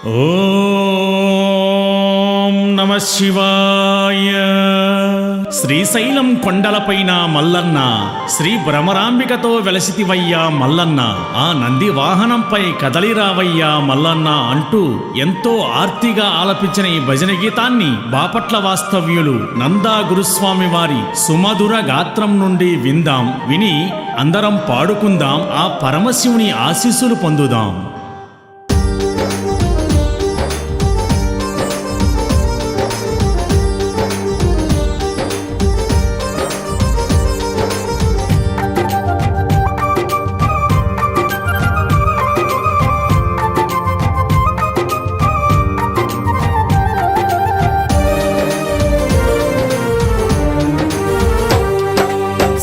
ఓం నమ శివాయ. శ్రీశైలం కొండలపైన మల్లన్న, శ్రీ భ్రమరాంబికతో వెలసితివయ్యా మల్లన్న, ఆ నంది వాహనంపై కదలిరావయ్యా మల్లన్న అంటూ ఎంతో ఆర్తిగా ఆలపించిన ఈ భజన గీతాన్ని బాపట్ల వాస్తవ్యులు నందా గురుస్వామి వారి సుమధుర గాత్రం నుండి విందాం. విని అందరం పాడుకుందాం, ఆ పరమశివుని ఆశీస్సులు పొందుదాం.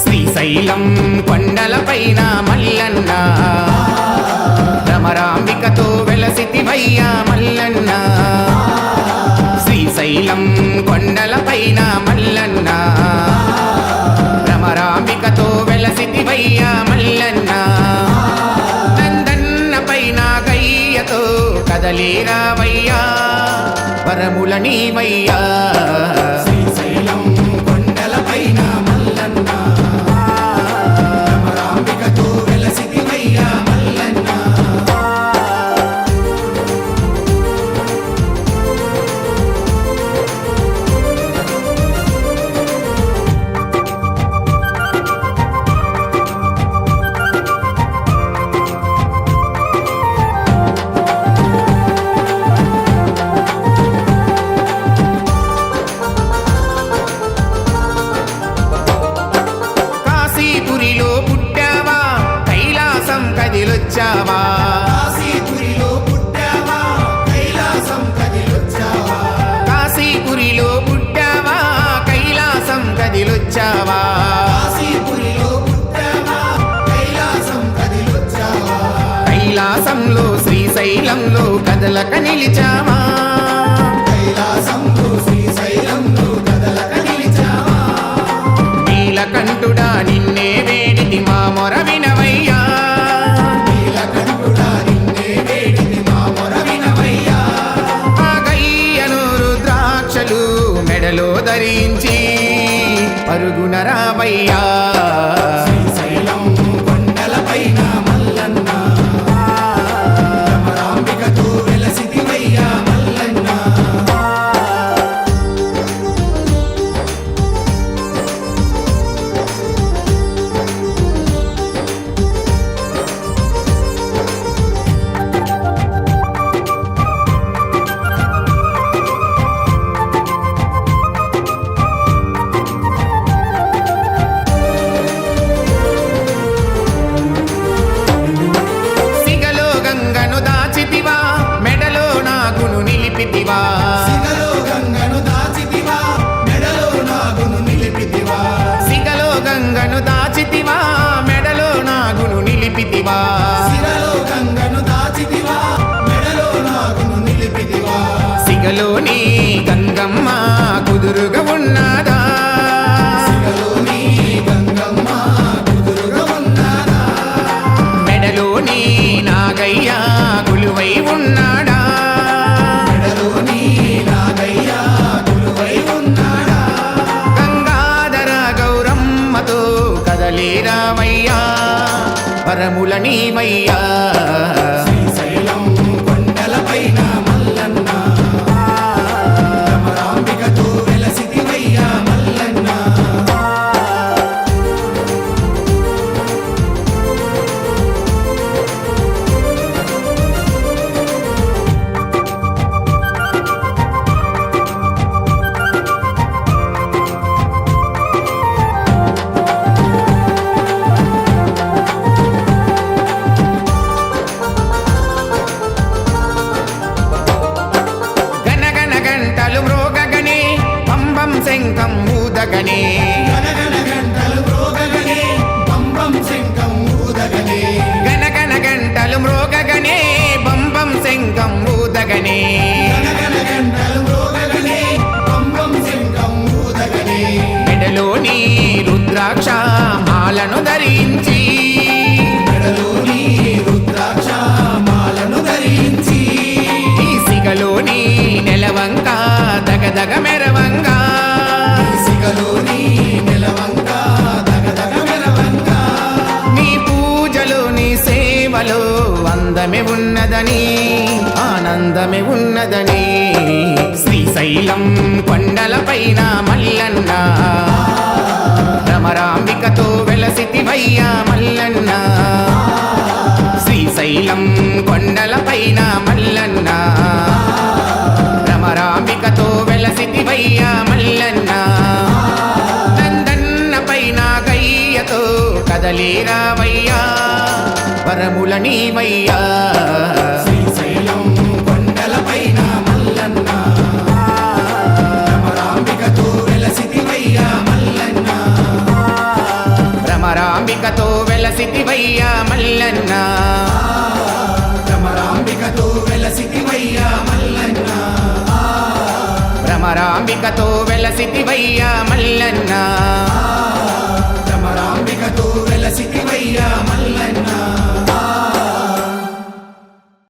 శ్రీశైలం కొండలపైన మల్లన్న, భ్రమరాంబికతో వెలసితివయ్యా మల్లన్న. శ్రీశైలం కొండలపైన మల్లన్న, భ్రమరాంబికతో వెలసితివయ్యా మల్లన్న. నందన్న పైన గయ్యతో కదలిరావయ్యా, వరముల నీవయ్యా. శ్రీశైలం కొండలపైన మల్లన్న, భ్రమరాంబికతో వెలసితివయ్యా మల్లన్న. కాశీపురిలో పుట్టావా, కైలాసం కదిలొచ్చావా. కాశీపురిలో పుట్టావా, కైలాసం కదిలొచ్చావా. కాశీపురిలో పుట్టావా, కైలాసం కదిలొచ్చావా. కాశీపురిలో పుట్టావా, కైలాసం కదిలొచ్చావా. కైలాసంలో శ్రీశైలంలో కదలక నిలిచావా. కైలాసంలో శ్రీశైలంలో కదలక నిలిచావా. నీలకంఠుడా నిన్నే వేడితి మా మొర వినవయ్యా. నీలకంఠుడా నిన్నే వేడితి మా మొర వినవయ్యా. ఆ గయ్యను రుద్రాక్షలు మెడలో ధరించి పరుగున రావయ్యా. శ్రీశైలం కొండలపైన మల్లన్న, భ్రమరాంబికతో వెలసితివయ్యా మల్లన్న. సిగలో గంగను దాచితివా, మెడలో నాగును నిలిపితివా. సిగలో గంగను దాచితివా, మెడలో నాగును నిలిపితివా. సిగలో గంగను దాచితివా, మెడలో నాగును నిలిపితివా. సిగలో గంగను దాచితివా, మెడలో నాగును నిలిపితివా. సిగలోని గంగమ్మ కుదురుగా ఉన్నదా. సిగలోని గంగమ్మ కుదురుగా ఉన్నాదా. మెడలోని నాగయ్య కొలువై ఉన్నాడా. మెడలోని నాగయ్య కొలువై ఉన్నాడా. గంగాధర గౌరమ్మతో కదలేరావయ్యా, వరముల నీవయ్యా. శ్రీశైలం కొండలపైన మల్లన్న, భ్రమరాంబికతో వెలసితివయ్యా మల్లన్న. గనగన గంటలు మ్రోగగనే, పంబం శంఖం ఊదగనే. గనగన గంటలు మ్రోగగనే, పంబం శంఖం ఊదగనే. గనగన గంటలు మ్రోగగనే, పంబం శంఖం ఊదగనే. గనగన గంటలు మ్రోగగనే, పంబం శంఖం ఊదగనే. మెడలోని రుద్రాక్ష మాలను ధరించి, మెడలోని రుద్రాక్ష మాలను ధరించి, ఉన్నదని ఆనందమే ఉన్నదని శ్రీశైలం కొండలపైన మల్లన్న భ్రమరాంబికతో వెలసితివయ్యా మల్లన్న శ్రీశైలం కొండలపైన మల్లన్న భ్రమరాంబికతో వెలసితివయ్యా మల్లన్న నందన్న పైన గయ్యతో కదలేరావయ్యా వరముల నీవయ్యా శ్రీశైలం కొండలపైన మల్లన్న భ్రమరాంబికతో వెలసితివయ్యా మల్లన్న భ్రమరాంబికతో వెలసితివయ్యా మల్లన్న భ్రమరాంబికతో వెలసితివయ్యా మల్లన్న భ్రమరాంబికతో వెలసితివయ్యా మల్లన్న